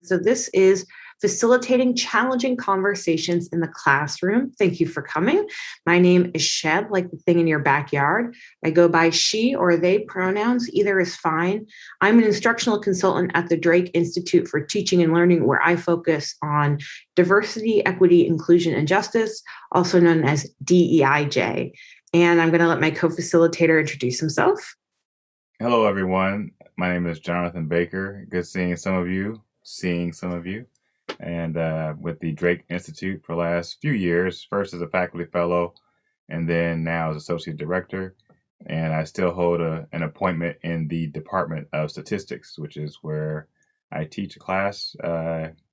So this is facilitating challenging conversations in the classroom. Thank you for coming. My name is Sheb, like the thing in your backyard. I go by she or they pronouns, either is fine. I'm an instructional consultant at the Drake Institute for Teaching and Learning, where I focus on diversity, equity, inclusion, and justice, also known as DEIJ. And I'm going to let my co-facilitator introduce himself. Hello, everyone. My name is Jonathan Baker. Good seeing some of you, and with the Drake Institute for the last few years, first as a faculty fellow, and then now as associate director. And I still hold an appointment in the Department of Statistics, which is where I teach a class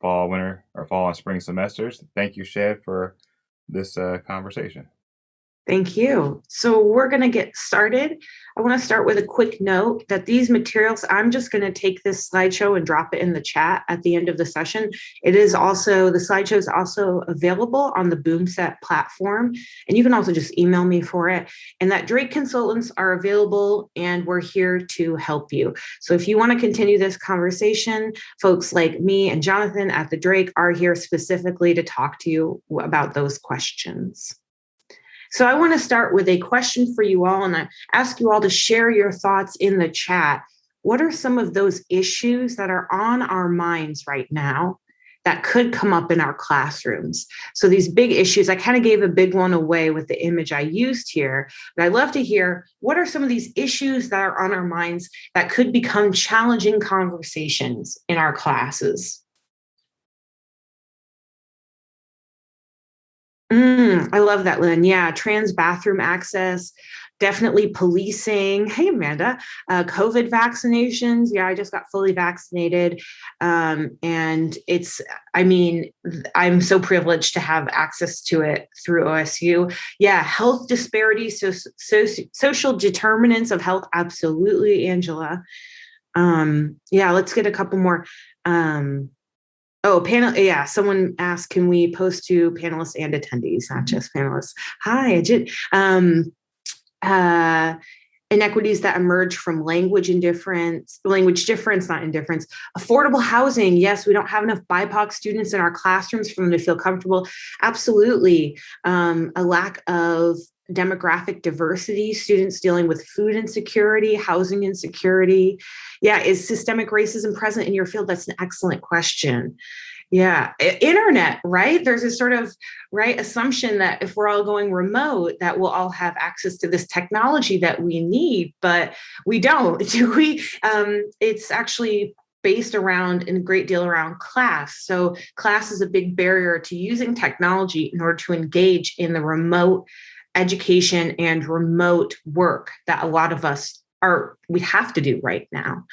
fall and spring semesters. Thank you, Shed, for this conversation. Thank you. So we're going to get started. I want to start with a quick note that these materials, I'm just going to take this slideshow and drop it in the chat at the end of the session. The slideshow is also available on the Boomset platform, and you can also just email me for it. And that Drake consultants are available, and we're here to help you. So if you want to continue this conversation, folks like me and Jonathan at the Drake are here specifically to talk to you about those questions. So I want to start with a question for you all, and I ask you all to share your thoughts in the chat. What are some of those issues that are on our minds right now that could come up in our classrooms? So these big issues, I kind of gave a big one away with the image I used here, but I'd love to hear what are some of these issues that are on our minds that could become challenging conversations in our classes? I love that, Lynn. Yeah, trans bathroom access, definitely policing. Hey, Amanda, COVID vaccinations. Yeah, I just got fully vaccinated. And I'm so privileged to have access to it through OSU. Yeah, health disparities, social determinants of health. Absolutely, Angela. Let's get a couple more. Panel. Yeah, someone asked, can we post to panelists and attendees, not just panelists? Hi, Ajit. Inequities that emerge from language difference, not indifference. Affordable housing. Yes, we don't have enough BIPOC students in our classrooms for them to feel comfortable. Absolutely. A lack of demographic diversity, students dealing with food insecurity, housing insecurity. Yeah, is systemic racism present in your field? That's an excellent question. Yeah, internet, right? There's a sort of assumption that if we're all going remote, that we'll all have access to this technology that we need, but we don't. Do we? It's actually based around in a great deal around class. So class is a big barrier to using technology in order to engage in the remote education and remote work that a lot of us we have to do right now.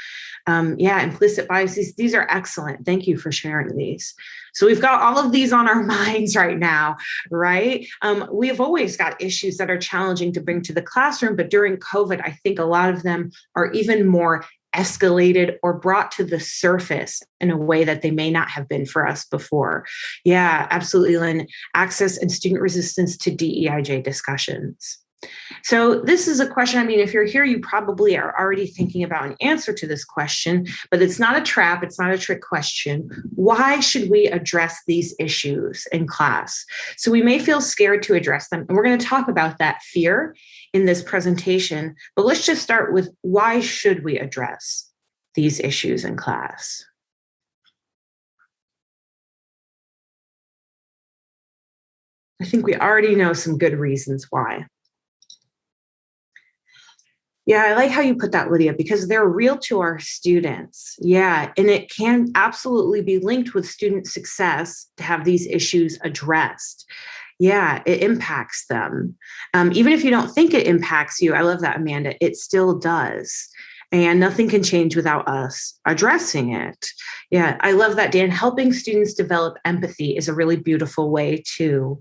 Implicit biases, these are excellent. Thank you for sharing these. So we've got all of these on our minds right now, right? We've always got issues that are challenging to bring to the classroom, but during COVID, I think a lot of them are even more escalated or brought to the surface in a way that they may not have been for us before. Yeah, absolutely, Lynn. Access and student resistance to DEIJ discussions. So this is a question, if you're here, you probably are already thinking about an answer to this question, but it's not a trap. It's not a trick question. Why should we address these issues in class? So we may feel scared to address them, and we're going to talk about that fear in this presentation, but let's just start with why should we address these issues in class? I think we already know some good reasons why. Yeah, I like how you put that, Lydia, because they're real to our students. Yeah, and it can absolutely be linked with student success to have these issues addressed. Yeah, it impacts them. Even if you don't think it impacts you, I love that, Amanda, it still does. And nothing can change without us addressing it. Yeah, I love that, Dan. Helping students develop empathy is a really beautiful way to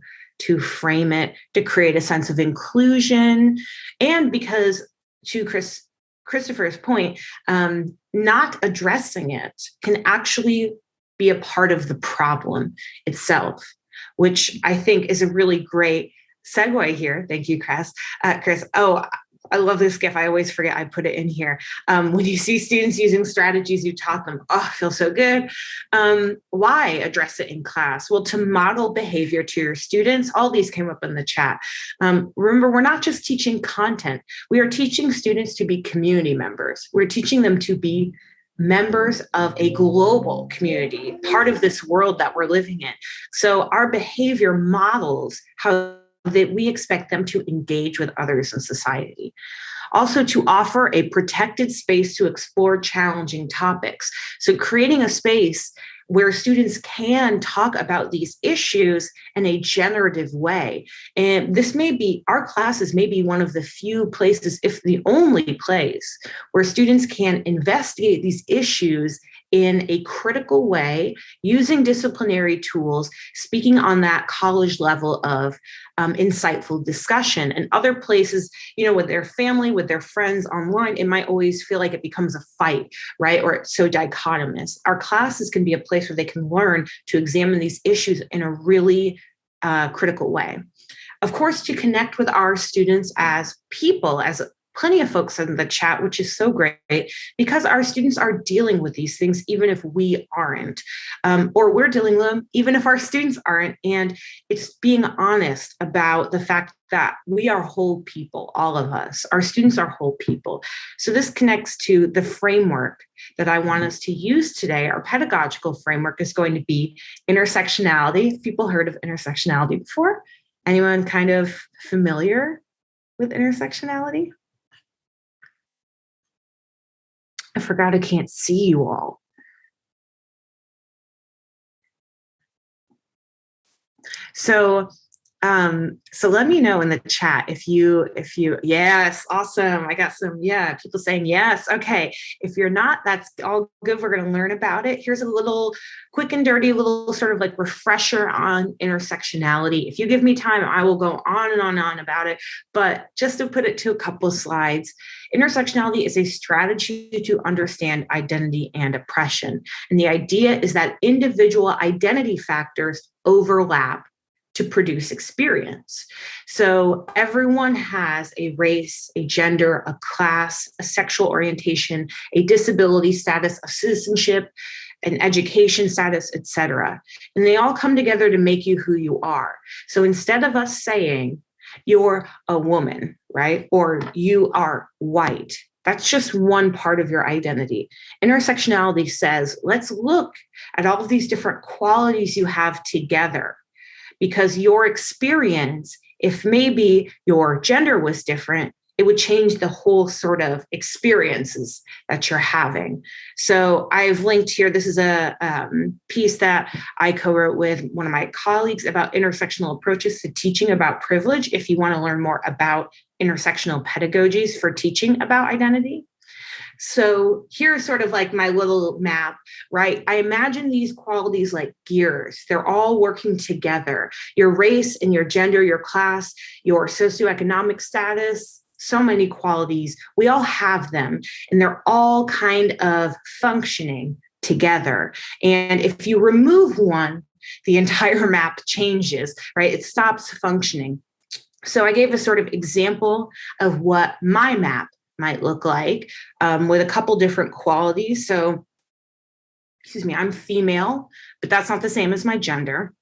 frame it, to create a sense of inclusion. And because to Christopher's point, not addressing it can actually be a part of the problem itself, which I think is a really great segue here. Thank you, Chris. I love this GIF. I always forget I put it in here. When you see students using strategies you taught them, oh, feels so good. Why address it in class? Well, to model behavior to your students. All these came up in the chat. Remember, we're not just teaching content. We are teaching students to be community members. We're teaching them to be members of a global community, part of this world that we're living in. So our behavior models how that we expect them to engage with others in society. Also, to offer a protected space to explore challenging topics. So creating a space where students can talk about these issues in a generative way. And this may be, our classes may be one of the few places, if the only place, where students can investigate these issues in a critical way, using disciplinary tools, speaking on that college level of insightful discussion. And other places, with their family, with their friends online, it might always feel like it becomes a fight, right? Or it's so dichotomous. Our classes can be a place where they can learn to examine these issues in a really critical way. Of course, to connect with our students as people, as plenty of folks in the chat, which is so great, because our students are dealing with these things, even if we aren't, or we're dealing with them, even if our students aren't. And it's being honest about the fact that we are whole people, all of us. Our students are whole people. So this connects to the framework that I want us to use today. Our pedagogical framework is going to be intersectionality. Have people heard of intersectionality before? Anyone kind of familiar with intersectionality? I forgot I can't see you all. So let me know in the chat if you, yes, awesome. I got some, people saying yes. Okay. If you're not, that's all good. We're going to learn about it. Here's a little quick and dirty, little sort of like refresher on intersectionality. If you give me time, I will go on and on and on about it. But just to put it to a couple of slides, intersectionality is a strategy to understand identity and oppression. And the idea is that individual identity factors overlap to produce experience. So everyone has a race, a gender, a class, a sexual orientation, a disability status, a citizenship, an education status, etc. And they all come together to make you who you are. So instead of us saying you're a woman, right? Or you are white, that's just one part of your identity. Intersectionality says, let's look at all of these different qualities you have together. Because your experience, if maybe your gender was different, it would change the whole sort of experiences that you're having. So I've linked here, this is a piece that I co-wrote with one of my colleagues about intersectional approaches to teaching about privilege, if you want to learn more about intersectional pedagogies for teaching about identity. So here's sort of like my little map, right? I imagine these qualities like gears. They're all working together. Your race and your gender, your class, your socioeconomic status, so many qualities. We all have them, and they're all kind of functioning together. And if you remove one, the entire map changes, right? It stops functioning. So I gave a sort of example of what my map might look like with a couple different qualities. So, I'm female, but that's not the same as my gender.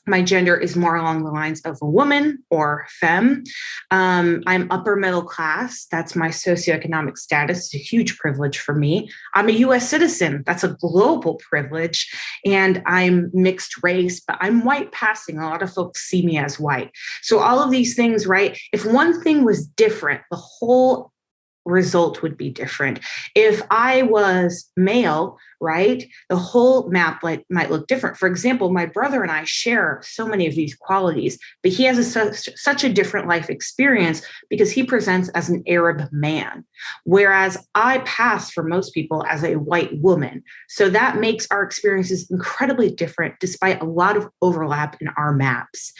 My gender is more along the lines of a woman or femme. I'm upper middle class. That's my socioeconomic status. It's a huge privilege for me. I'm a US citizen. That's a global privilege. And I'm mixed race, but I'm white passing. A lot of folks see me as white. So all of these things, right? If one thing was different, the whole result would be different. If I was male, right, the whole map might look different. For example, my brother and I share so many of these qualities, but he has such a different life experience because he presents as an Arab man, whereas I pass for most people as a white woman. So that makes our experiences incredibly different despite a lot of overlap in our maps.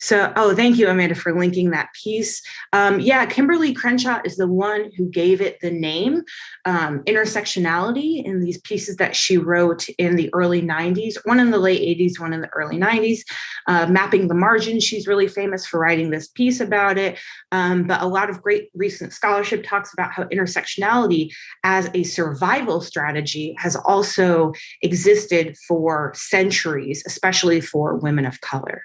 So, thank you, Amanda, for linking that piece. Yeah, Kimberly Crenshaw is the one who gave it the name, intersectionality, in these pieces that she wrote in the early 90s, one in the late 80s, one in the early 90s. Mapping the Margin, she's really famous for writing this piece about it. But a lot of great recent scholarship talks about how intersectionality as a survival strategy has also existed for centuries, especially for women of color.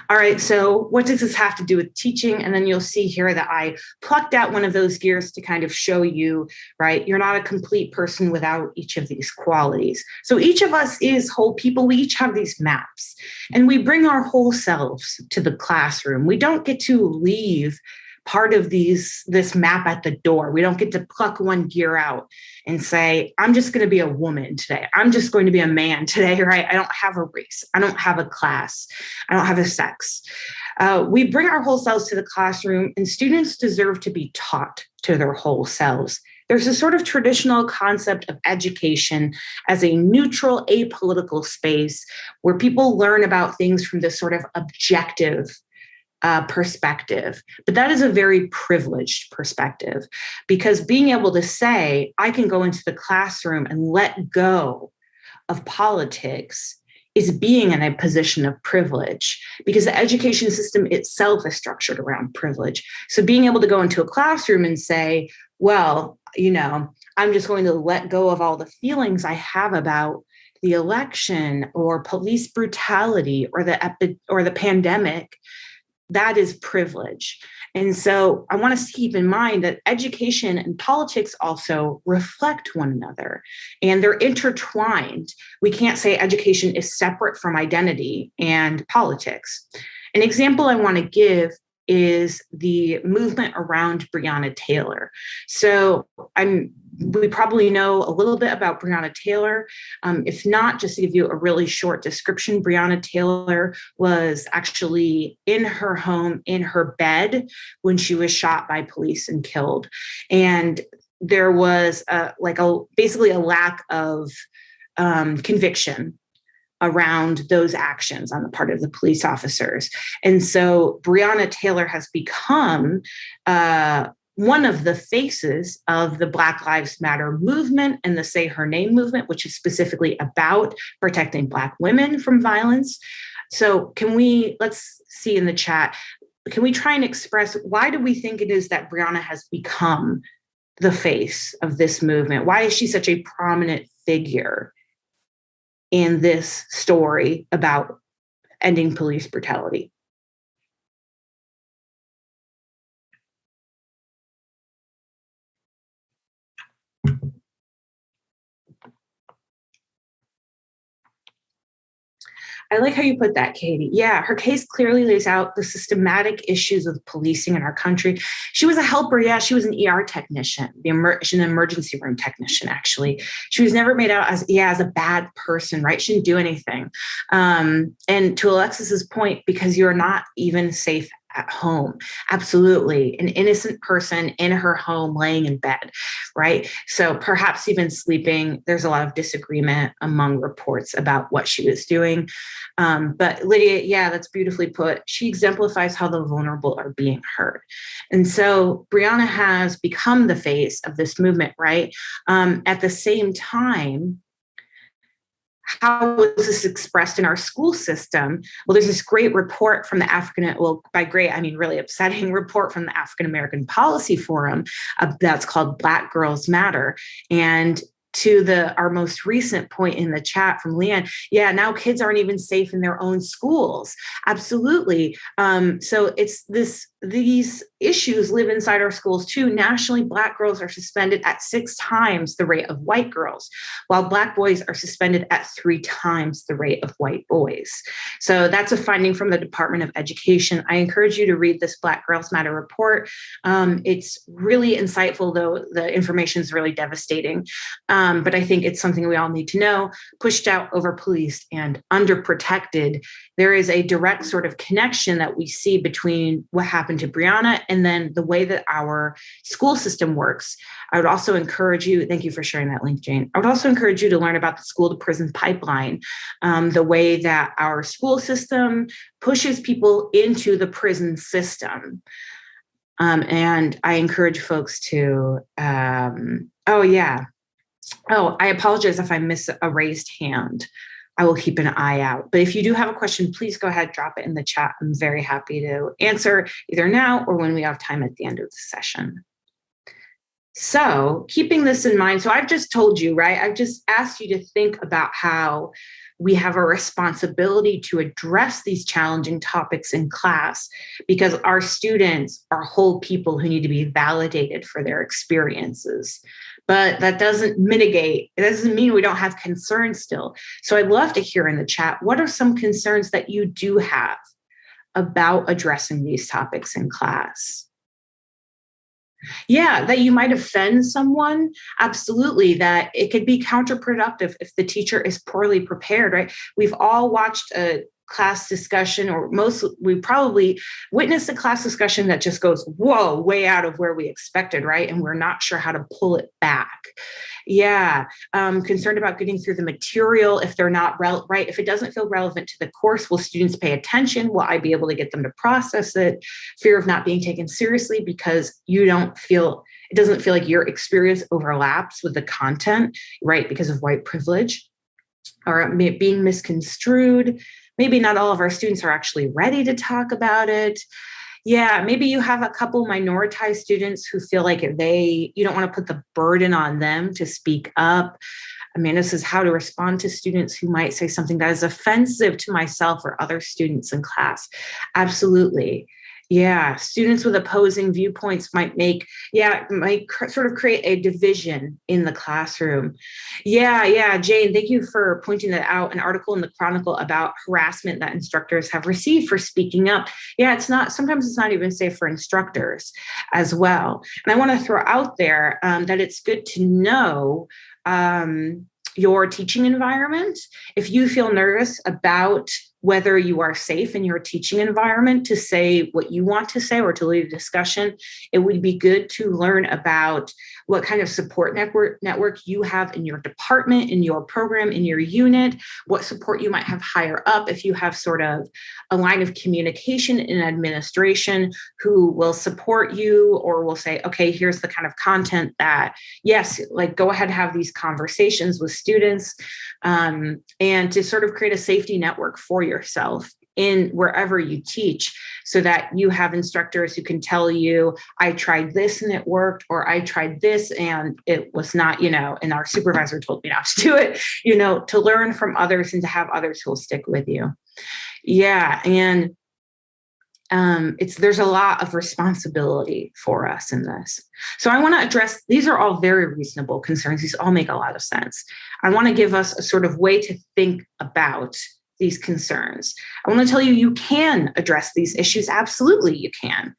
All right, so what does this have to do with teaching? And then you'll see here that I plucked out one of those gears to kind of show you, right, you're not a complete person without each of these qualities. So each of us is whole people. We each have these maps, and we bring our whole selves to the classroom. We don't get to leave part of this map at the door. We don't get to pluck one gear out and say, I'm just going to be a woman today. I'm just going to be a man today, right? I don't have a race. I don't have a class. I don't have a sex. We bring our whole selves to the classroom, and students deserve to be taught to their whole selves. There's a sort of traditional concept of education as a neutral, apolitical space where people learn about things from this sort of objective perspective. But that is a very privileged perspective, because being able to say, I can go into the classroom and let go of politics is being in a position of privilege, because the education system itself is structured around privilege. So being able to go into a classroom and say, well, I'm just going to let go of all the feelings I have about the election or police brutality or the pandemic, that is privilege. And so I want us to keep in mind that education and politics also reflect one another, and they're intertwined. We can't say education is separate from identity and politics. An example I want to give is the movement around Breonna Taylor. So we probably know a little bit about Breonna Taylor. If not, just to give you a really short description, Breonna Taylor was actually in her home, in her bed, when she was shot by police and killed. And there was basically a lack of conviction around those actions on the part of the police officers. And so Breonna Taylor has become one of the faces of the Black Lives Matter movement and the Say Her Name movement, which is specifically about protecting Black women from violence. So let's see in the chat, can we try and express, why do we think it is that Breonna has become the face of this movement? Why is she such a prominent figure in this story about ending police brutality? I like how you put that, Katie. Yeah, her case clearly lays out the systematic issues of policing in our country. She was a helper. Yeah, she was an ER technician, an emergency room technician, actually. She was never made out as a bad person, right? She didn't do anything. And to Alexis's point, because you're not even safe at home. Absolutely. An innocent person in her home laying in bed, right? So perhaps even sleeping. There's a lot of disagreement among reports about what she was doing. But Lydia, yeah, that's beautifully put. She exemplifies how the vulnerable are being heard. And so Breonna has become the face of this movement, right? At the same time, how was this expressed in our school system? Well, there's this great report from the by great, I mean really upsetting report from the African American Policy Forum that's called Black Girls Matter. And to our most recent point in the chat from Leanne, yeah, now kids aren't even safe in their own schools. Absolutely. So it's these issues live inside our schools too. Nationally, Black girls are suspended at 6 times the rate of white girls, while Black boys are suspended at 3 times the rate of white boys. So that's a finding from the Department of Education. I encourage you to read this Black Girls Matter report. It's really insightful, though the information is really devastating. But I think it's something we all need to know. Pushed out, over policed, and underprotected, there is a direct sort of connection that we see between what happened happened to Brianna, and then the way that our school system works. I would also encourage you, thank you for sharing that link, Jane. I would also encourage you to learn about the school to prison pipeline, the way that our school system pushes people into the prison system. And I encourage folks to, I apologize if I miss a raised hand. I will keep an eye out. But if you do have a question, please go ahead, drop it in the chat. I'm very happy to answer either now or when we have time at the end of the session. So keeping this in mind, so I've just told you, right? I've just asked you to think about how we have a responsibility to address these challenging topics in class because our students are whole people who need to be validated for their experiences. But that doesn't mitigate, it doesn't mean we don't have concerns still. So I'd love to hear in the chat, what are some concerns that you do have about addressing these topics in class? Yeah, that you might offend someone. Absolutely. That it could be counterproductive if the teacher is poorly prepared, right? We've all watched a class discussion, or we probably witnessed a class discussion that just goes, whoa, way out of where we expected, right? And we're not sure how to pull it back. Yeah, concerned about getting through the material if they're not right. If it doesn't feel relevant to the course, will students pay attention? Will I be able to get them to process it? Fear of not being taken seriously because it doesn't feel like your experience overlaps with the content, right? Because of white privilege, or being misconstrued. Maybe not all of our students are actually ready to talk about it. Yeah, maybe you have a couple minoritized students who feel like you don't want to put the burden on them to speak up. Amanda says how to respond to students who might say something that is offensive to myself or other students in class. Absolutely. Yeah, students with opposing viewpoints might sort of create a division in the classroom. Yeah, Jane, thank you for pointing that out. An article in the Chronicle about harassment that instructors have received for speaking up. Yeah, sometimes it's not even safe for instructors as well. And I want to throw out there that it's good to know your teaching environment. If you feel nervous about whether you are safe in your teaching environment to say what you want to say or to lead a discussion, it would be good to learn about what kind of support network you have in your department, in your program, in your unit, what support you might have higher up if you have sort of a line of communication in administration who will support you or will say, okay, here's the kind of content that, yes, like go ahead, have these conversations with students, and to sort of create a safety network for yourself in wherever you teach so that you have instructors who can tell you, I tried this and it worked, or I tried this and it was not, and our supervisor told me not to do it, to learn from others and to have others who will stick with you. Yeah. And there's a lot of responsibility for us in this. So I want to address, these are all very reasonable concerns. These all make a lot of sense. I want to give us a sort of way to think about these concerns. I want to tell you, you can address these issues. Absolutely, you can.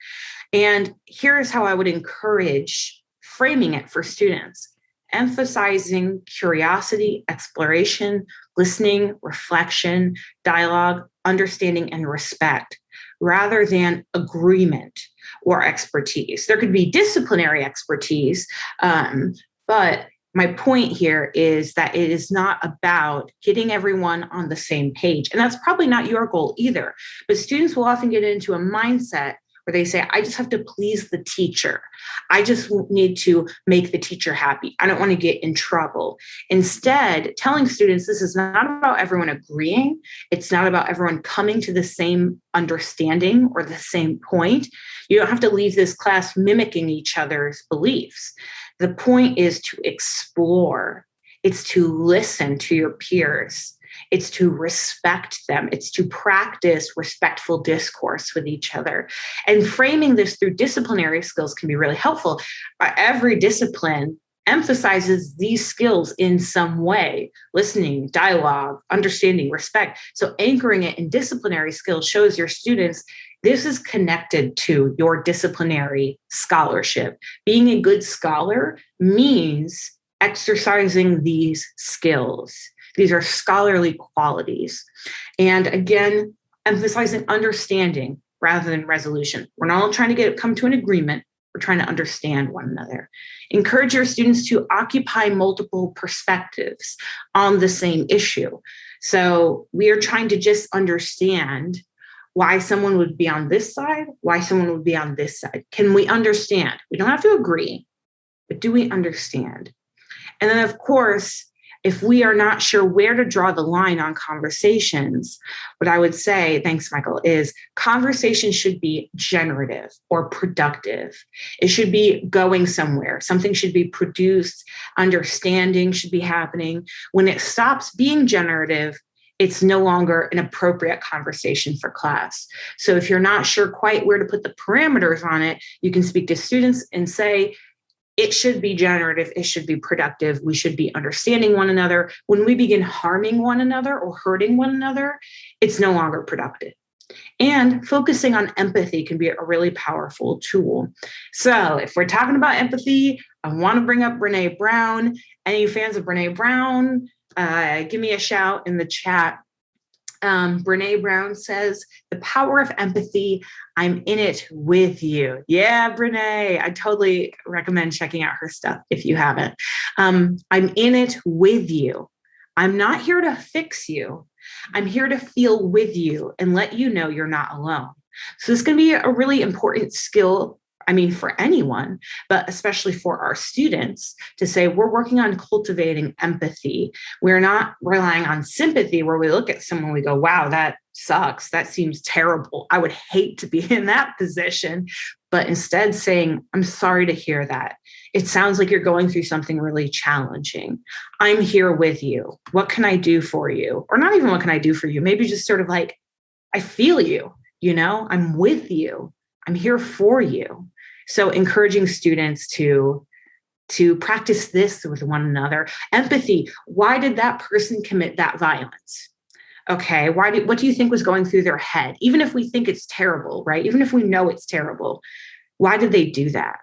And here's how I would encourage framing it for students: emphasizing curiosity, exploration, listening, reflection, dialogue, understanding, and respect, rather than agreement or expertise. There could be disciplinary expertise, but my point here is that it is not about getting everyone on the same page. And that's probably not your goal either. But students will often get into a mindset where they say, I just have to please the teacher. I just need to make the teacher happy. I don't want to get in trouble. Instead, telling students this is not about everyone agreeing. It's not about everyone coming to the same understanding or the same point. You don't have to leave this class mimicking each other's beliefs. The point is to explore. It's to listen to your peers. It's to respect them. It's to practice respectful discourse with each other. And framing this through disciplinary skills can be really helpful. Every discipline emphasizes these skills in some way: listening, dialogue, understanding, respect. So anchoring it in disciplinary skills shows your students this is connected to your disciplinary scholarship. Being a good scholar means exercising these skills. These are scholarly qualities. And again, emphasizing understanding. rather than resolution. We're not all trying to come to an agreement. We're trying to understand one another. Encourage your students to occupy multiple perspectives on the same issue. So we are trying to just understand why someone would be on this side, why someone would be on this side. Can we understand? We don't have to agree, but do we understand? And then, of course, if we are not sure where to draw the line on conversations, what I would say, thanks, Michael, is conversation should be generative or productive. It should be going somewhere. Something should be produced. Understanding should be happening. When it stops being generative, it's no longer an appropriate conversation for class. So if you're not sure quite where to put the parameters on it, you can speak to students and say, it should be generative. It should be productive. We should be understanding one another. When we begin harming one another or hurting one another, it's no longer productive. And focusing on empathy can be a really powerful tool. So if we're talking about empathy, I want to bring up Brené Brown. Any fans of Brené Brown, give me a shout in the chat. Brené Brown says, the power of empathy, I'm in it with you. Yeah, Brené, I totally recommend checking out her stuff if you haven't. I'm in it with you. I'm not here to fix you. I'm here to feel with you and let you know you're not alone. So this is going to be a really important skill, for anyone, but especially for our students, to say we're working on cultivating empathy. We're not relying on sympathy where we look at someone, we go, wow, that sucks. That seems terrible. I would hate to be in that position. But instead saying, I'm sorry to hear that. It sounds like you're going through something really challenging. I'm here with you. What can I do for you? Or not even what can I do for you? Maybe just sort of like, I feel you, I'm with you. I'm here for you. So encouraging students to practice this with one another. Empathy. Why did that person commit that violence? Okay, what do you think was going through their head? Even if we think it's terrible, right? Even if we know it's terrible, why did they do that?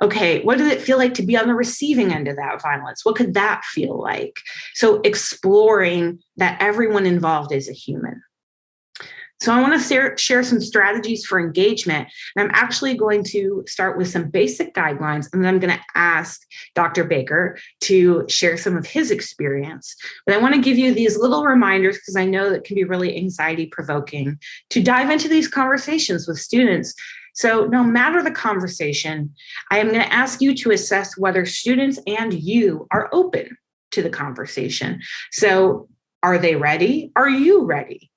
Okay, what did it feel like to be on the receiving end of that violence? What could that feel like? So exploring that everyone involved is a human. So I want to share some strategies for engagement. And I'm actually going to start with some basic guidelines, and then I'm going to ask Dr. Baker to share some of his experience. But I want to give you these little reminders because I know that can be really anxiety provoking to dive into these conversations with students. So no matter the conversation, I am going to ask you to assess whether students and you are open to the conversation. So are they ready? Are you ready?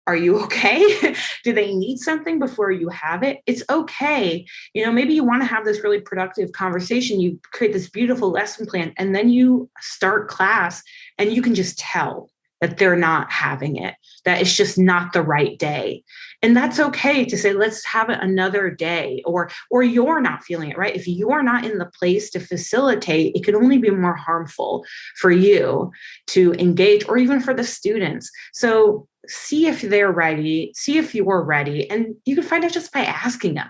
Are you okay? Do they need something before you have it? It's okay. Maybe you want to have this really productive conversation. You create this beautiful lesson plan, and then you start class and you can just tell that they're not having it, that it's just not the right day. And that's okay to say, let's have it another day, or you're not feeling it, right? If you're not in the place to facilitate, it could only be more harmful for you to engage, or even for the students. So see if they're ready, see if you're ready. And you can find out just by asking them,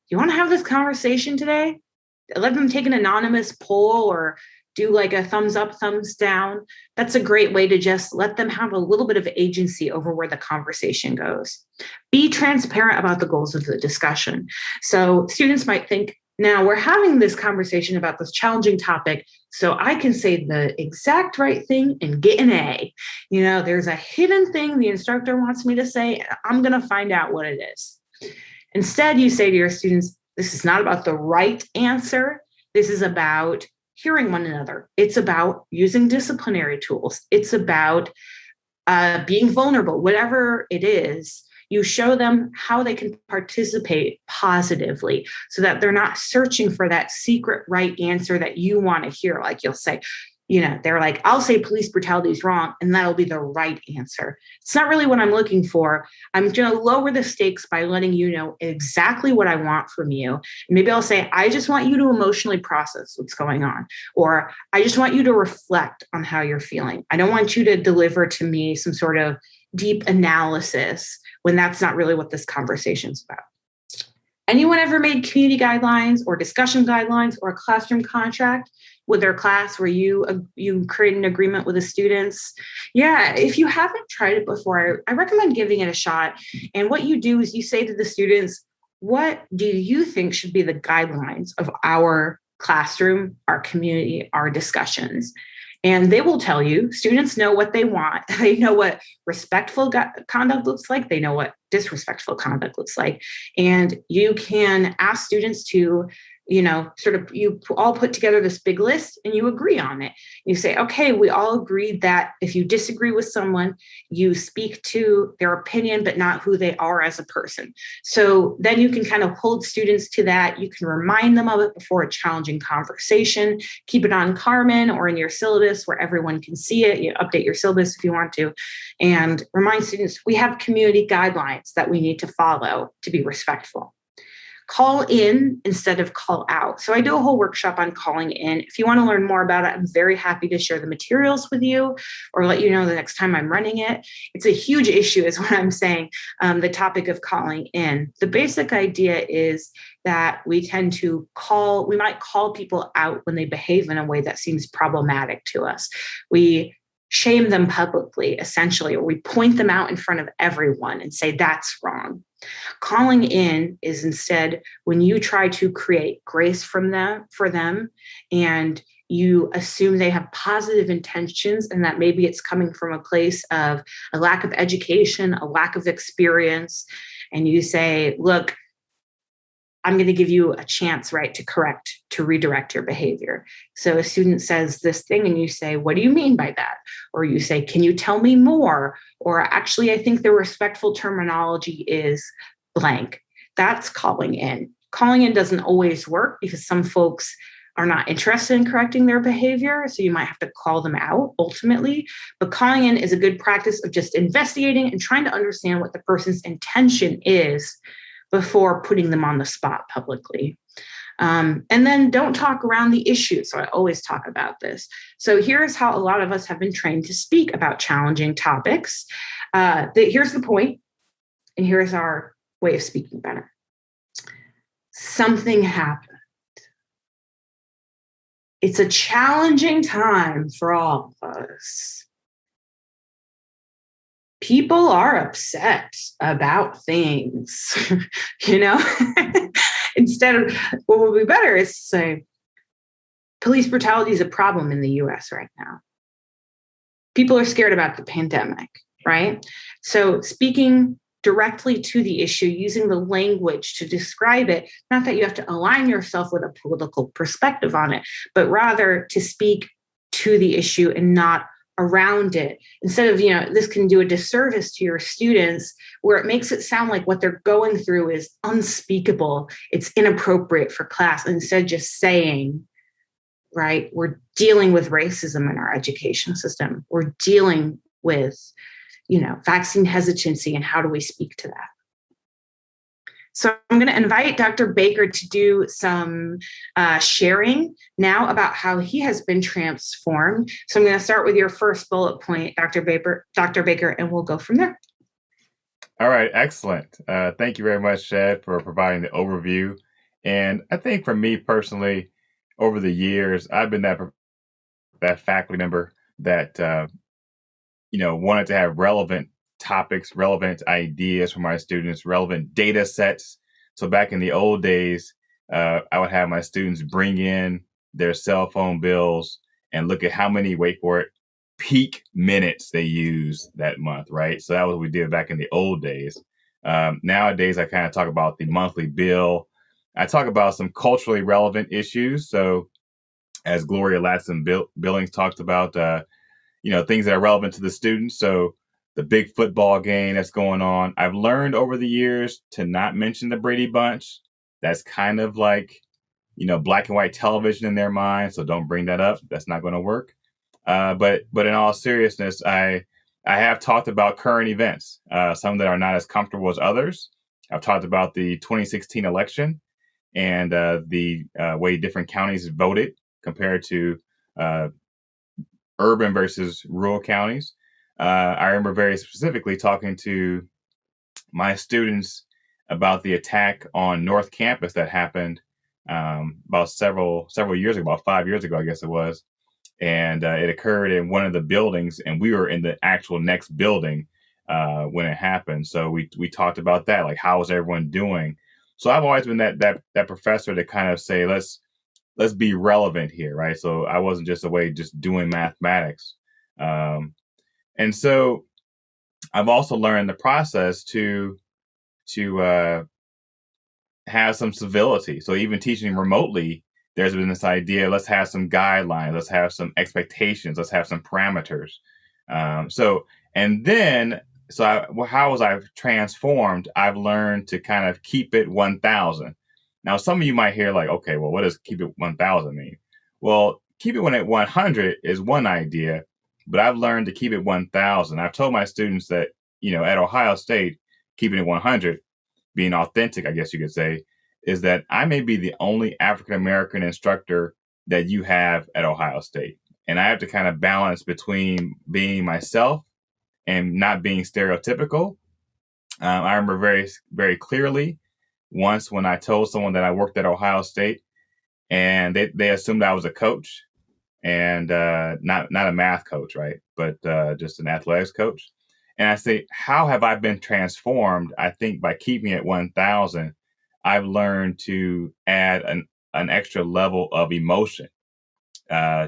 you want to have this conversation today? Let them take an anonymous poll or do like a thumbs up, thumbs down. That's a great way to just let them have a little bit of agency over where the conversation goes. Be transparent about the goals of the discussion. So students might think, now we're having this conversation about this challenging topic, so I can say the exact right thing and get an A. There's a hidden thing the instructor wants me to say, and I'm going to find out what it is. Instead, you say to your students, this is not about the right answer. This is about hearing one another. It's about using disciplinary tools. It's about being vulnerable, whatever it is. You show them how they can participate positively so that they're not searching for that secret right answer that you want to hear. Like you'll say, they're like, I'll say police brutality is wrong, and that'll be the right answer. It's not really what I'm looking for. I'm going to lower the stakes by letting you know exactly what I want from you. Maybe I'll say, I just want you to emotionally process what's going on, or I just want you to reflect on how you're feeling. I don't want you to deliver to me some sort of deep analysis when that's not really what this conversation's about. Anyone ever made community guidelines or discussion guidelines or a classroom contract? with their class where you create an agreement with the students? Yeah, if you haven't tried it before, I recommend giving it a shot. And what you do is you say to the students, what do you think should be the guidelines of our classroom, our community, our discussions? And they will tell you. Students know what they want. They know what respectful conduct looks like. They know what disrespectful conduct looks like. And you can ask students to, sort of, you all put together this big list and you agree on it. You say, okay, we all agreed that if you disagree with someone, you speak to their opinion, but not who they are as a person. So then you can kind of hold students to that. You can remind them of it before a challenging conversation. Keep it on Carmen or in your syllabus where everyone can see it. You update your syllabus if you want to, and remind students we have community guidelines that we need to follow to be respectful. Call in instead of call out. So I do a whole workshop on calling in. If you want to learn more about it, I'm very happy to share the materials with you or let you know the next time I'm running it. It's a huge issue is what I'm saying, the topic of calling in. The basic idea is that we might call people out when they behave in a way that seems problematic to us. We shame them publicly, essentially, or we point them out in front of everyone and say that's wrong. Calling in is instead when you try to create grace for them and you assume they have positive intentions and that maybe it's coming from a place of a lack of education, a lack of experience. And you say, look, I'm going to give you a chance, right, to redirect your behavior. So a student says this thing and you say, what do you mean by that? Or you say, can you tell me more? Or actually, I think the respectful terminology is blank. That's calling in. Calling in doesn't always work because some folks are not interested in correcting their behavior. So you might have to call them out ultimately. But calling in is a good practice of just investigating and trying to understand what the person's intention is before putting them on the spot publicly. And then don't talk around the issue. So I always talk about this. So here's how a lot of us have been trained to speak about challenging topics. Here's the point, and here's our way of speaking better. Something happened. It's a challenging time for all of us. People are upset about things, Instead of what would be better is to say, police brutality is a problem in the US right now. People are scared about the pandemic, right? So speaking directly to the issue, using the language to describe it, not that you have to align yourself with a political perspective on it, but rather to speak to the issue and not around it. Instead of, this can do a disservice to your students where it makes it sound like what they're going through is unspeakable. It's inappropriate for class. Instead, just saying, right, we're dealing with racism in our education system. We're dealing with, vaccine hesitancy, and how do we speak to that? So I'm going to invite Dr. Baker to do some sharing now about how he has been transformed. So I'm going to start with your first bullet point, Dr. Baker, and we'll go from there. All right, excellent. Thank you very much, Shad, for providing the overview. And I think for me personally, over the years, I've been that faculty member that wanted to have relevant topics, relevant ideas for my students, relevant data sets. So back in the old days, I would have my students bring in their cell phone bills and look at how many, wait for it, peak minutes they use that month, right? So that was what we did back in the old days. Nowadays, I kind of talk about the monthly bill. I talk about some culturally relevant issues. So as Gloria Ladson-Billings talked about, things that are relevant to the students. So the big football game that's going on. I've learned over the years to not mention the Brady Bunch. That's kind of like, black and white television in their mind. So don't bring that up. That's not going to work. But in all seriousness, I have talked about current events, some that are not as comfortable as others. I've talked about the 2016 election and the way different counties voted compared to urban versus rural counties. I remember very specifically talking to my students about the attack on North Campus that happened about several years ago, about 5 years ago, I guess it was, and it occurred in one of the buildings, and we were in the actual next building when it happened. So we talked about that, like how was everyone doing. So I've always been that professor to kind of say let's be relevant here, right? So I wasn't just away just doing mathematics, um, and so I've also learned the process to have some civility. So even teaching remotely, there's been this idea: let's have some guidelines, let's have some expectations, let's have some parameters. So and then so how was I transformed? I've learned to kind of keep it 1,000. Now, some of you might hear like, okay, well, what does keep it 1,000 mean? Well, keep it when at 100 is one idea, but I've learned to keep it 1,000. I've told my students that, at Ohio State, keeping it 100, being authentic, I guess you could say, is that I may be the only African American instructor that you have at Ohio State. And I have to kind of balance between being myself and not being stereotypical. I remember very, very clearly once when I told someone that I worked at Ohio State, and they assumed I was a coach, and not a math coach, right? But just an athletics coach. And I say, how have I been transformed? I think by keeping it 1,000, I've learned to add an extra level of emotion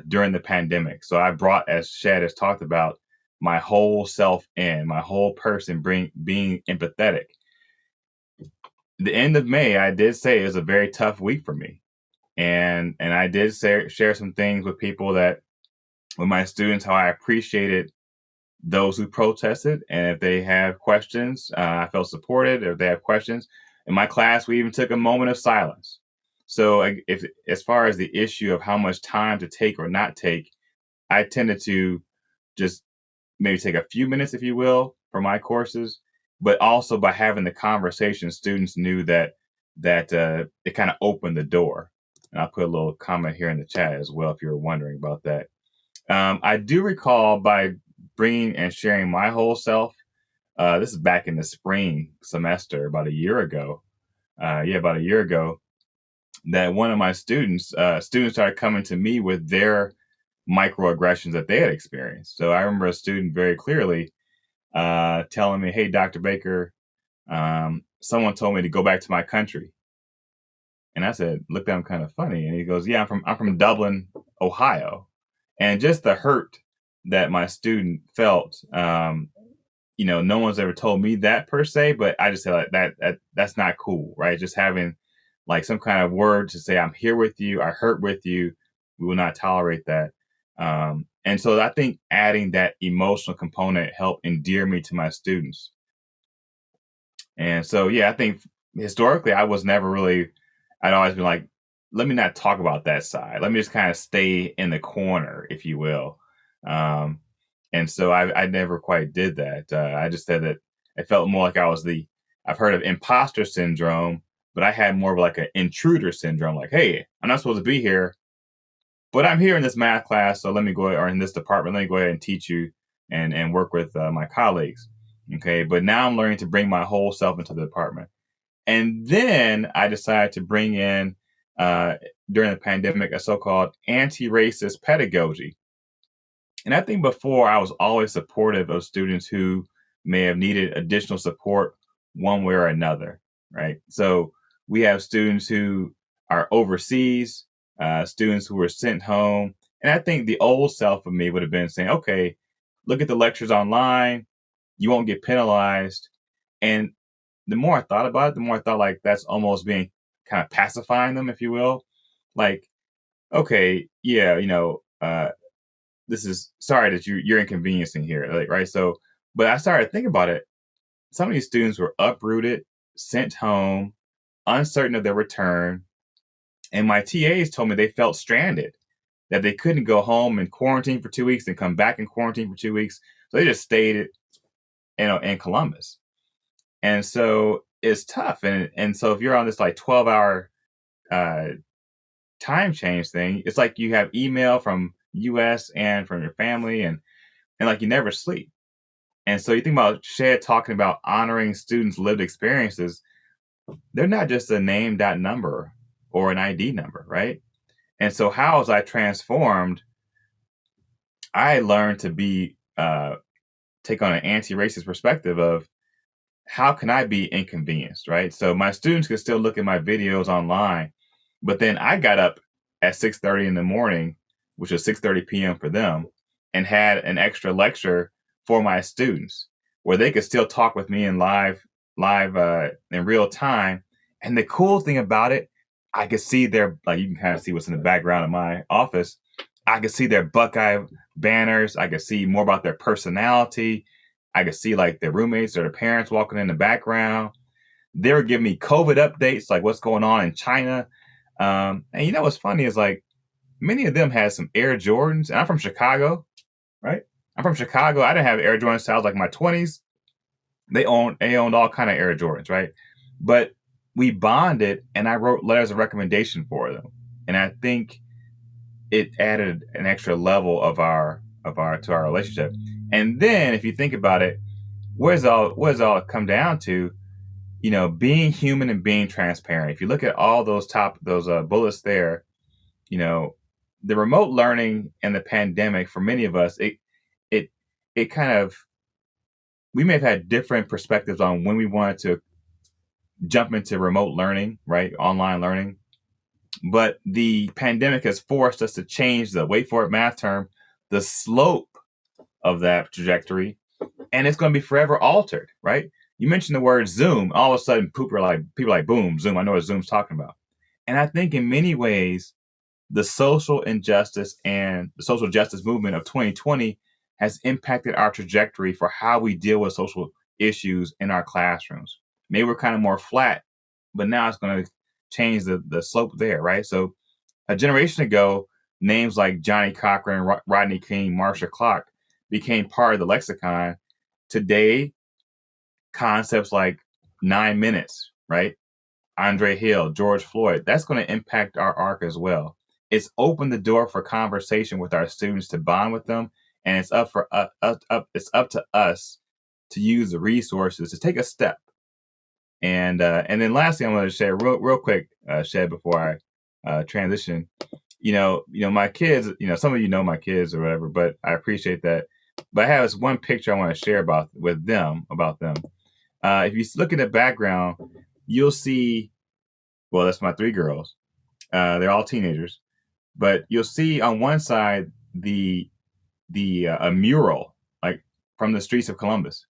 during the pandemic. So I brought, as Shad has talked about, my whole self in, my whole person being empathetic. The end of May, I did say it was a very tough week for me. And I did share some things with people that with my students, how I appreciated those who protested. And if they have questions, I felt supported. If they have questions, in my class, we even took a moment of silence. So, if as far as the issue of how much time to take or not take, I tended to just maybe take a few minutes, if you will, for my courses. But also by having the conversation, students knew that it kind of opened the door. And I'll put a little comment here in the chat as well if you're wondering about that. I do recall by bringing and sharing my whole self. This is back in the spring semester, about a year ago. About a year ago, that one of my students started coming to me with their microaggressions that they had experienced. So I remember a student very clearly telling me, "Hey, Dr. Baker, someone told me to go back to my country." And I said, looked at him kind of funny, and he goes, "Yeah, I'm from Dublin, Ohio." And just the hurt that my student felt, no one's ever told me that per se, but I just said like that's not cool, right? Just having like some kind of word to say, "I'm here with you, I hurt with you, we will not tolerate that." And so I think adding that emotional component helped endear me to my students. And so, yeah, I think historically I was never really, I'd always been like, let me not talk about that side. Let me just kind of stay in the corner, if you will. Um, and so I never quite did that. I just said that it felt more like I've heard of imposter syndrome, but I had more of like an intruder syndrome. Like, hey, I'm not supposed to be here, but I'm here in this math class. So let me go, or in this department, let me go ahead and teach you and work with my colleagues. Okay. But now I'm learning to bring my whole self into the department. And then I decided to bring in, uh, during the pandemic, a so called anti racist pedagogy. And I think before I was always supportive of students who may have needed additional support one way or another, right? So we have students who are overseas, students who were sent home. And I think the old self of me would have been saying, okay, look at the lectures online, you won't get penalized. And the more I thought about it, the more I thought like that's almost being kind of pacifying them, if you will. Like, okay, yeah, this is sorry that you're inconveniencing here, like, right? So, but I started thinking about it. Some of these students were uprooted, sent home, uncertain of their return, and my TAs told me they felt stranded, that they couldn't go home and quarantine for 2 weeks and come back and quarantine for 2 weeks. So they just stayed, in Columbus. And so it's tough. And so if you're on this like 12-hour uh, time change thing, it's like you have email from US and from your family, and like you never sleep. And so you think about Shad talking about honoring students' lived experiences. They're not just a name dot number or an ID number, right? And so how was I transformed? I learned to be take on an anti-racist perspective of how can I be inconvenienced, right? So my students could still look at my videos online, but then I got up at 6:30 in the morning, which was 6:30 p.m. for them, and had an extra lecture for my students where they could still talk with me in live in real time. And the cool thing about it, I could see their, like, you can kind of see what's in the background of my office. I could see their Buckeye banners. I could see more about their personality. I could see like their roommates or their parents walking in the background. They were giving me COVID updates, like what's going on in China. And you know what's funny is like many of them had some Air Jordans, and I'm from Chicago, right? I'm from Chicago. I didn't have Air Jordans until I was like my 20s. They owned all kind of Air Jordans, right? But we bonded, and I wrote letters of recommendation for them, and I think it added an extra level of our to our relationship. And then if you think about it, what does all come down to? You know, being human and being transparent. If you look at all those bullets there, you know, the remote learning and the pandemic for many of us, it it kind of, we may have had different perspectives on when we wanted to jump into remote learning, right? Online learning. But the pandemic has forced us to change the, wait for it math term, the slope of that trajectory, and it's going to be forever altered, right? You mentioned the word Zoom, all of a sudden people are like, boom, Zoom. I know what Zoom's talking about. And I think in many ways, the social injustice and the social justice movement of 2020 has impacted our trajectory for how we deal with social issues in our classrooms. Maybe we're kind of more flat, but now it's going to change the slope there, right? So a generation ago, names like Johnny Cochran, Rodney King, Marcia Clark became part of the lexicon. Today, concepts like 9 minutes, right? Andre Hill, George Floyd, that's going to impact our arc as well. It's opened the door for conversation with our students to bond with them, and it's up to us to use the resources to take a step. And then lastly, I'm going to share real quick, Shed, before I transition. My kids. Some of you know my kids or whatever, but I appreciate that. But I have this one picture I want to share about them. If you look at the background, you'll see. Well, that's my 3 girls. They're all teenagers, but you'll see on one side a mural, like from the streets of Columbus,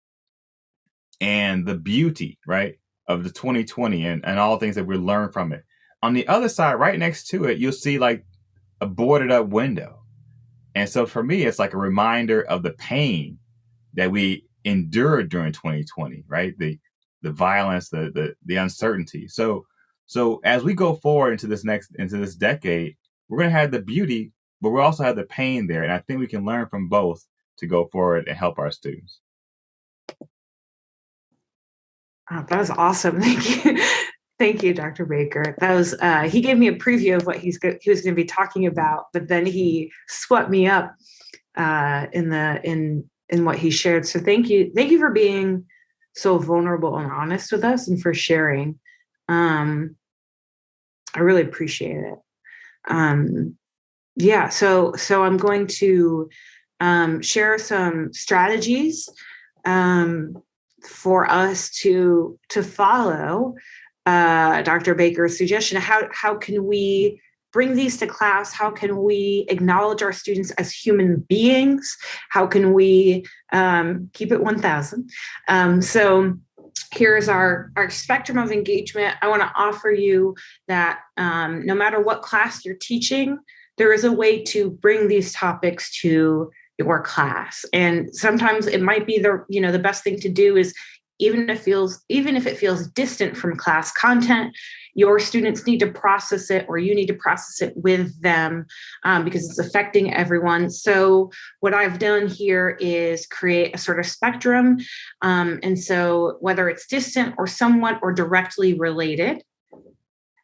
and the beauty, right, of the 2020 and all things that we learned from it. On the other side, right next to it, you'll see like a boarded up window. And so for me, it's like a reminder of the pain that we endured during 2020, right? The violence, the uncertainty. So as we go forward into this decade, we're going to have the beauty, but we also have the pain there. And I think we can learn from both to go forward and help our students. Oh, that was awesome. Thank you. Thank you, Dr. Baker. That was he gave me a preview of what he was going to be talking about, but then he swept me up in what he shared. So thank you for being so vulnerable and honest with us, and for sharing. I really appreciate it. Yeah. So I'm going to share some strategies for us to follow Dr. Baker's suggestion. How can we bring these to class? How can we acknowledge our students as human beings? How can we keep it 1,000? So here's our spectrum of engagement. I want to offer you that no matter what class you're teaching, there is a way to bring these topics to your class. And sometimes it might be the best thing to do is, even if it feels distant from class content, your students need to process it, or you need to process it with them, because it's affecting everyone. So what I've done here is create a sort of spectrum. And so whether it's distant or somewhat or directly related.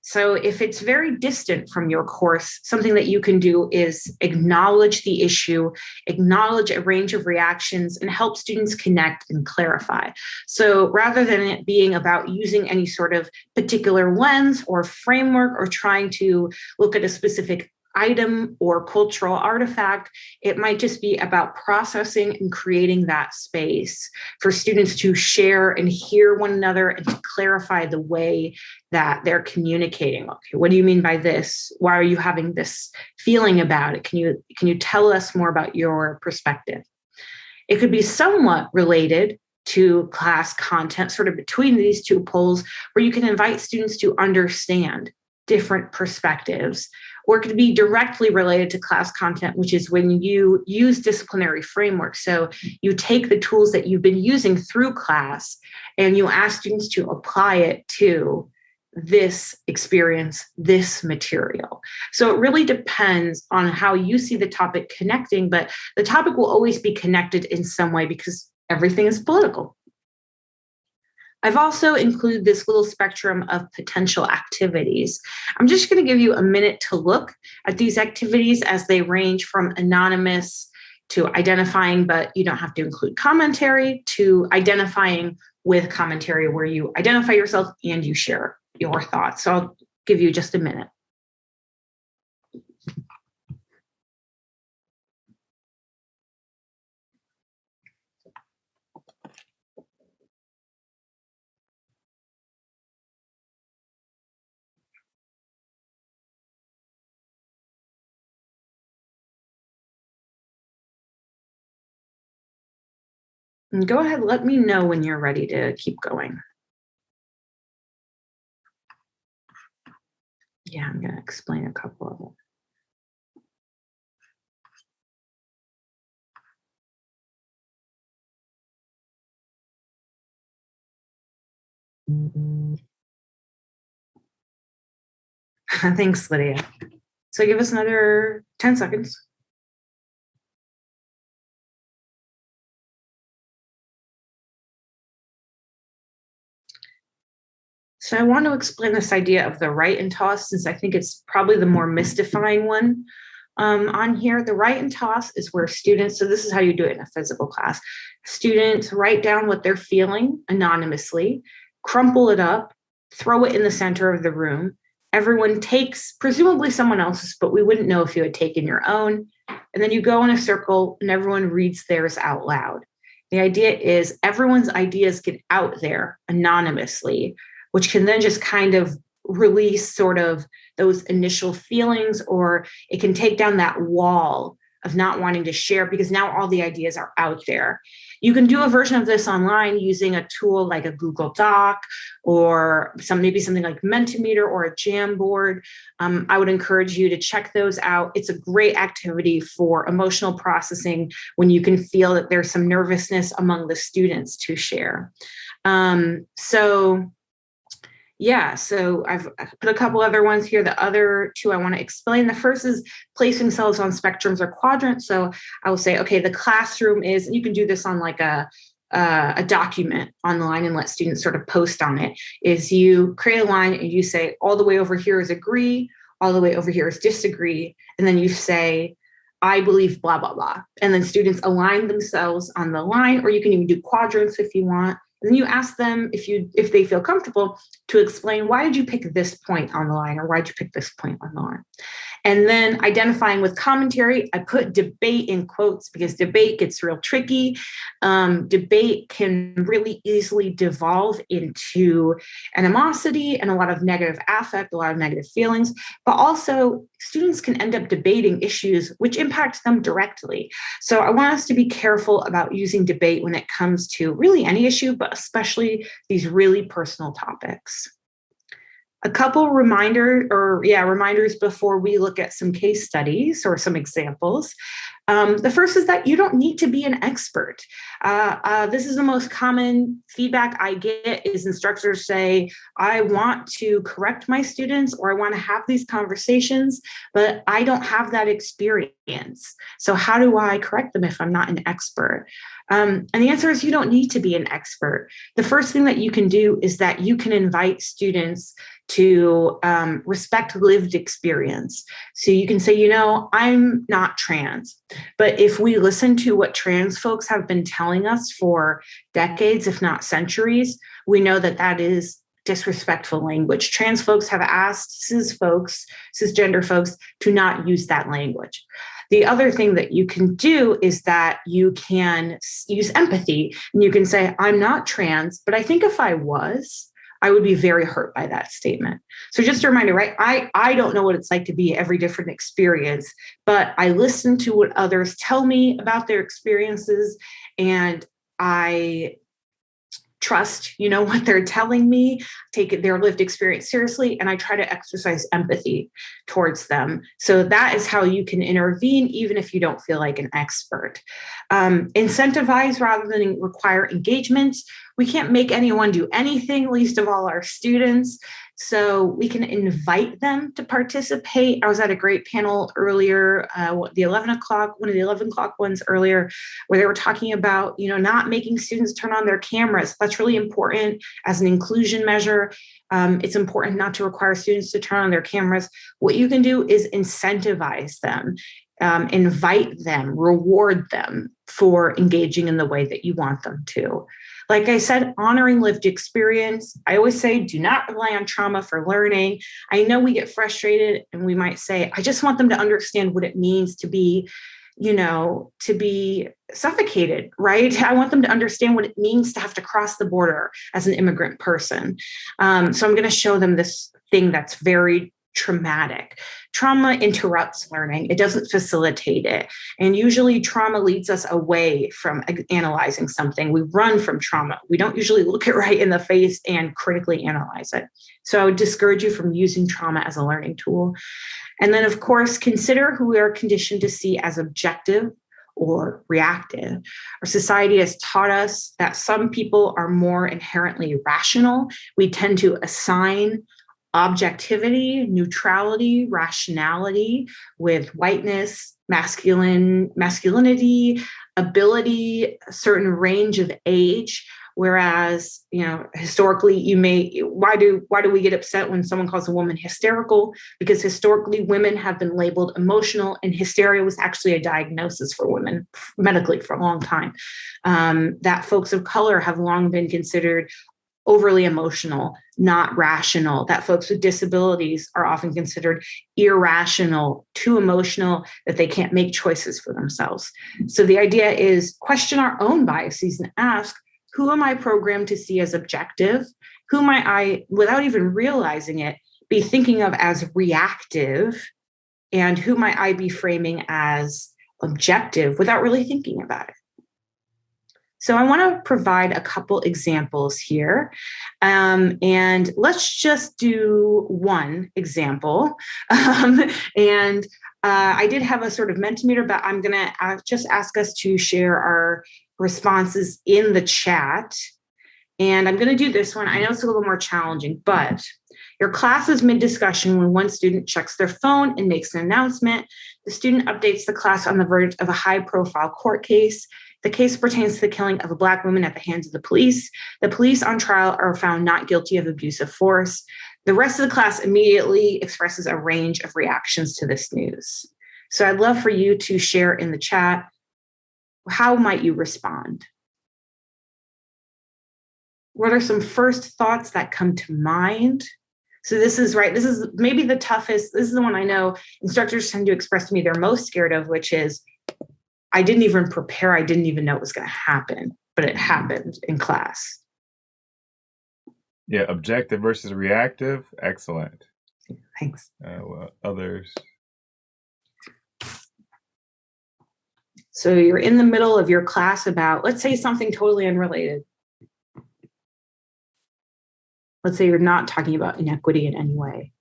So if it's very distant from your course, something that you can do is acknowledge the issue, acknowledge a range of reactions, and help students connect and clarify. So rather than it being about using any sort of particular lens or framework or trying to look at a specific item or cultural artifact, it might just be about processing and creating that space for students to share and hear one another and to clarify the way that they're communicating. Okay, what do you mean by this? Why are you having this feeling about it? Can you tell us more about your perspective? It could be somewhat related to class content, sort of between these two poles, where you can invite students to understand different perspectives, or it could be directly related to class content, which is when you use disciplinary frameworks. So you take the tools that you've been using through class and you ask students to apply it to this experience, this material. So it really depends on how you see the topic connecting, but the topic will always be connected in some way because everything is political. I've also included this little spectrum of potential activities. I'm just going to give you a minute to look at these activities as they range from anonymous to identifying, but you don't have to include commentary, to identifying with commentary, where you identify yourself and you share your thoughts. So I'll give you just a minute. And go ahead, let me know when you're ready to keep going. Yeah, I'm going to explain a couple of them. Thanks, Lydia. So give us another 10 seconds. So I want to explain this idea of the write and toss, since I think it's probably the more mystifying one on here. The write and toss is where students, so this is how you do it in a physical class. Students write down what they're feeling anonymously, crumple it up, throw it in the center of the room. Everyone takes, presumably someone else's, but we wouldn't know if you had taken your own. And then you go in a circle and everyone reads theirs out loud. The idea is everyone's ideas get out there anonymously, which can then just kind of release sort of those initial feelings, or it can take down that wall of not wanting to share because now all the ideas are out there. You can do a version of this online using a tool like a Google Doc or maybe something like Mentimeter or a Jamboard. I would encourage you to check those out. It's a great activity for emotional processing when you can feel that there's some nervousness among the students to share. So I've put a couple other ones here. The other two I want to explain. The first is placing themselves on spectrums or quadrants. So I will say, okay, the classroom is, and you can do this on like a document online and let students sort of post on it, is you create a line and you say, all the way over here is agree, all the way over here is disagree. And then you say, I believe blah, blah, blah. And then students align themselves on the line, or you can even do quadrants if you want. And then you ask them if they feel comfortable to explain, why did you pick this point on the line, or why did you pick this point on the line? And then identifying with commentary, I put debate in quotes because debate gets real tricky. Debate can really easily devolve into animosity and a lot of negative affect, a lot of negative feelings, but also students can end up debating issues which impact them directly. So I want us to be careful about using debate when it comes to really any issue, but especially these really personal topics. A couple reminders before we look at some case studies or some examples. The first is that you don't need to be an expert. This is the most common feedback I get is instructors say, I want to correct my students or I want to have these conversations, but I don't have that experience. So how do I correct them if I'm not an expert? And the answer is you don't need to be an expert. The first thing that you can do is that you can invite students to respect lived experience. So you can say, you know, I'm not trans, but if we listen to what trans folks have been telling us for decades, if not centuries, we know that that is disrespectful language. Trans folks have asked cisgender folks to not use that language. The other thing that you can do is that you can use empathy and you can say, I'm not trans, but I think if I was, I would be very hurt by that statement. So just a reminder, right? I don't know what it's like to be every different experience, but I listen to what others tell me about their experiences and I trust, what they're telling me, take their lived experience seriously, and I try to exercise empathy towards them. So that is how you can intervene, even if you don't feel like an expert. Incentivize rather than require engagement. We can't make anyone do anything, least of all our students. So we can invite them to participate. I was at a great panel earlier, one of the 11 o'clock ones earlier, where they were talking about, not making students turn on their cameras. That's really important as an inclusion measure. It's important not to require students to turn on their cameras. What you can do is incentivize them, invite them, reward them for engaging in the way that you want them to. Like I said, honoring lived experience. I always say, do not rely on trauma for learning. I know we get frustrated and we might say, I just want them to understand what it means to be, to be suffocated, right? I want them to understand what it means to have to cross the border as an immigrant person. So I'm going to show them this thing that's very traumatic. Trauma interrupts learning. It doesn't facilitate it. And usually trauma leads us away from analyzing something. We run from trauma. We don't usually look it right in the face and critically analyze it. So I would discourage you from using trauma as a learning tool. And then, of course, consider who we are conditioned to see as objective or reactive. Our society has taught us that some people are more inherently rational. We tend to assign objectivity, neutrality, rationality with whiteness, masculinity, ability, a certain range of age. Whereas, historically, why do we get upset when someone calls a woman hysterical? Because historically, women have been labeled emotional, and hysteria was actually a diagnosis for women medically for a long time. That folks of color have long been considered overly emotional, not rational, that folks with disabilities are often considered irrational, too emotional, that they can't make choices for themselves. So the idea is question our own biases and ask, who am I programmed to see as objective? Who might I, without even realizing it, be thinking of as reactive? And who might I be framing as objective without really thinking about it? So I want to provide a couple examples here. And let's just do one example. I did have a sort of Mentimeter, but I'm going to just ask us to share our responses in the chat. And I'm going to do this one. I know it's a little more challenging, but your class is mid-discussion when one student checks their phone and makes an announcement. The student updates the class on the verdict of a high-profile court case. The case pertains to the killing of a Black woman at the hands of the police. The police on trial are found not guilty of abuse of force. The rest of the class immediately expresses a range of reactions to this news. So I'd love for you to share in the chat, how might you respond? What are some first thoughts that come to mind? So this is maybe the toughest. This is the one I know instructors tend to express to me they're most scared of, which is, I didn't even prepare. I didn't even know it was going to happen, but it happened in class. Yeah, objective versus reactive. Excellent. Thanks. Others. So you're in the middle of your class about, let's say, something totally unrelated. Let's say you're not talking about inequity in any way.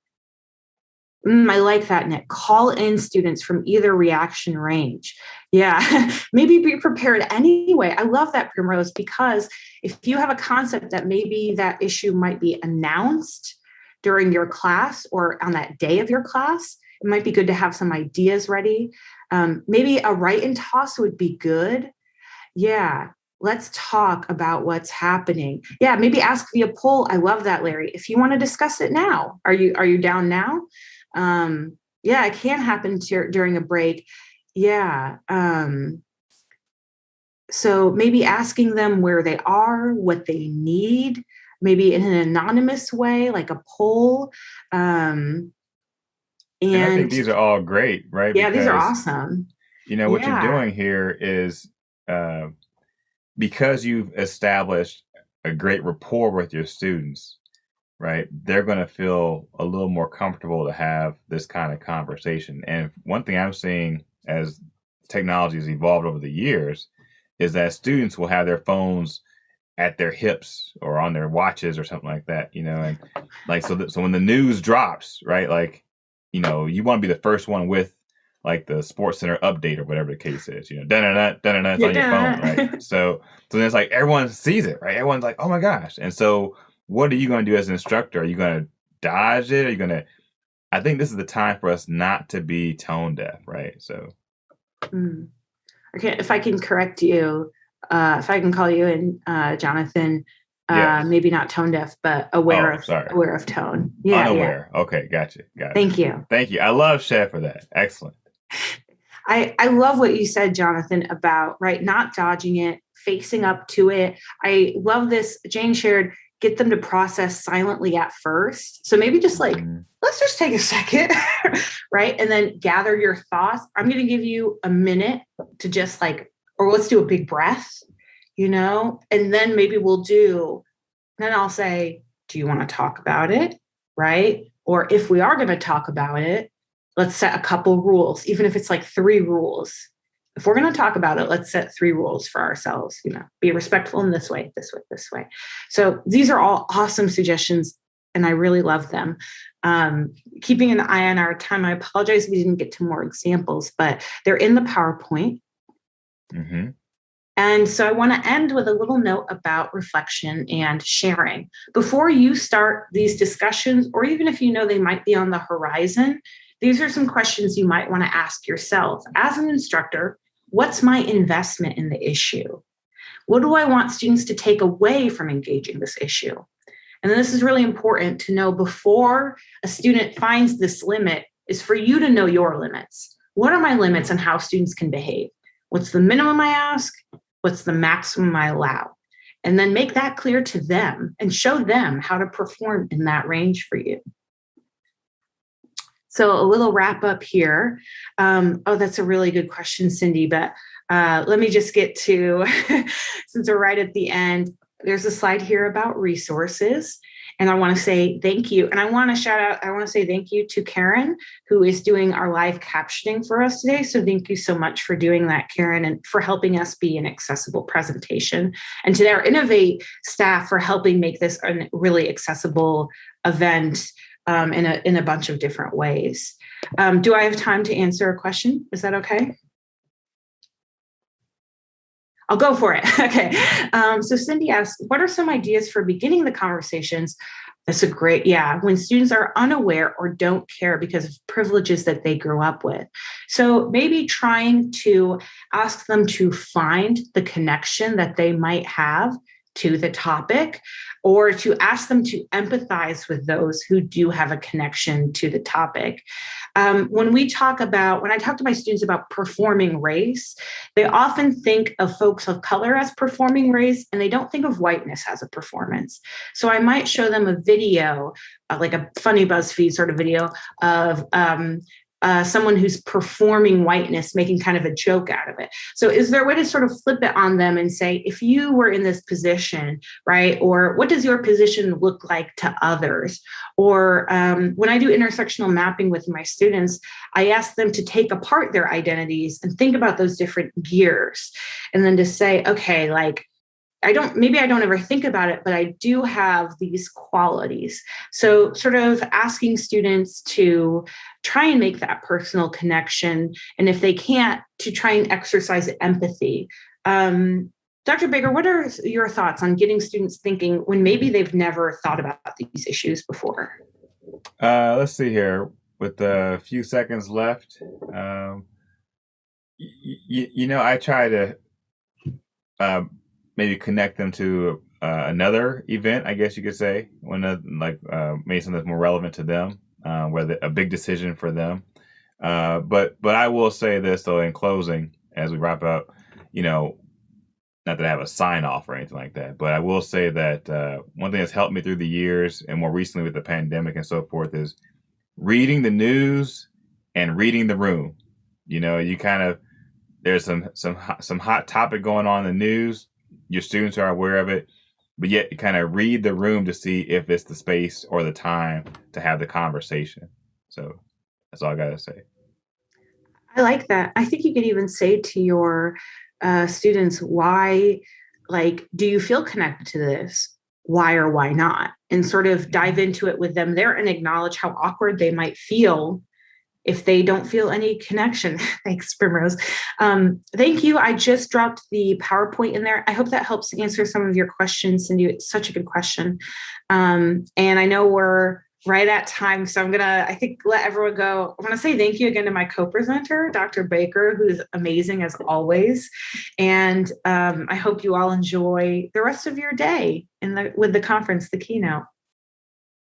I like that, Nick. Call in students from either reaction range. Yeah, maybe be prepared anyway. I love that, Primrose, because if you have a concept that maybe that issue might be announced during your class or on that day of your class, it might be good to have some ideas ready. Maybe a write and toss would be good. Yeah, let's talk about what's happening. Yeah, maybe ask via poll. I love that, Larry. If you want to discuss it now, are you down now? Yeah, it can happen during a break. Yeah. So maybe asking them where they are, what they need, maybe in an anonymous way, like a poll. And I think And these are all great, right? yeah, these are Because, awesome. what you're Yeah. doing here is uh, because you've established a great rapport with your students, right? They're going to feel a little more comfortable to have this kind of conversation. And one thing I'm seeing as technology has evolved over the years is that students will have their phones at their hips or on their watches or something like that, and like so when the news drops, right? Like, you want to be the first one with like the Sports Center update or whatever the case is, da-da-da, it's on your phone, right? Yeah. So then it's like everyone sees it, right? Everyone's like, oh my gosh. And so what are you going to do as an instructor? Are you going to dodge it? Are you going to, I think this is the time for us not to be tone deaf, right? So, Mm. Okay, if I can correct you, if I can call you in, Jonathan, yes. maybe not tone deaf, but aware Oh, of sorry. aware of tone. Yeah, yeah. Unaware. Okay, gotcha. Got it. Thank you. Thank you. I love Chef for that. Excellent. I love what you said, Jonathan, about right, not dodging it, facing up to it. I love this. Jane shared, get them to process silently at first. So maybe just like, Mhm. let's just take a second, right? And then gather your thoughts. I'm going to give you a minute to just like, or let's do a big breath, and then maybe then I'll say, do you want to talk about it? Right? Or if we are going to talk about it, let's set a couple rules, even if it's like 3 rules. If we're going to talk about it, let's set 3 rules for ourselves, be respectful in this way, this way, this way. So these are all awesome suggestions, and I really love them. Keeping an eye on our time, I apologize we didn't get to more examples, but they're in the PowerPoint. Mm-hmm. And so I want to end with a little note about reflection and sharing. Before you start these discussions, or even if you know they might be on the horizon, these are some questions you might want to ask yourself. As an instructor, what's my investment in the issue? What do I want students to take away from engaging this issue? And this is really important to know before a student finds this limit, is for you to know your limits. What are my limits on how students can behave? What's the minimum I ask? What's the maximum I allow? And then make that clear to them and show them how to perform in that range for you. So a little wrap up here. That's a really good question, Cindy, but let me just get to, since we're right at the end, there's a slide here about resources. And I want to say thank you. And I want to say thank you to Karen, who is doing our live captioning for us today. So thank you so much for doing that, Karen, and for helping us be an accessible presentation. And to our Innovate staff for helping make this a really accessible event in a bunch of different ways. Do I have time to answer a question? Is that okay? I'll go for it. Okay. So Cindy asks, what are some ideas for beginning the conversations? That's a great, when students are unaware or don't care because of privileges that they grew up with. So maybe trying to ask them to find the connection that they might have to the topic, or to ask them to empathize with those who do have a connection to the topic. When I talk to my students about performing race, they often think of folks of color as performing race, and they don't think of whiteness as a performance. So I might show them a video, like a funny BuzzFeed sort of video of someone who's performing whiteness, making kind of a joke out of it. So is there a way to sort of flip it on them and say, if you were in this position, right? Or what does your position look like to others? Or when I do intersectional mapping with my students, I ask them to take apart their identities and think about those different gears. And then to say, okay, like, maybe I don't ever think about it, but I do have these qualities. So, sort of asking students to try and make that personal connection. And if they can't, to try and exercise empathy. Dr. Baker, what are your thoughts on getting students thinking when maybe they've never thought about these issues before? Let's see here. With a few seconds left, I try to uh, maybe connect them to another event, I guess you could say, maybe something that's more relevant to them, whether a big decision for them. But I will say this though in closing, as we wrap up, you know, not that I have a sign off or anything like that, but I will say that one thing that's helped me through the years and more recently with the pandemic and so forth is reading the news and reading the room. You kind of there's some hot topic going on in the news. Your students are aware of it, but yet you kind of read the room to see if it's the space or the time to have the conversation. So that's all I gotta say. I like that. I think you could even say to your students, why, like, do you feel connected to this? Why or why not? And sort of dive into it with them there and acknowledge how awkward they might feel if they don't feel any connection. Thanks, Primrose. Thank you. I just dropped the PowerPoint in there. I hope that helps answer some of your questions, Cindy. It's such a good question. And I know we're right at time, so I'm gonna, I think, let everyone go. I want to say thank you again to my co-presenter, Dr. Baker, who's amazing as always. And I hope you all enjoy the rest of your day with the conference, the keynote.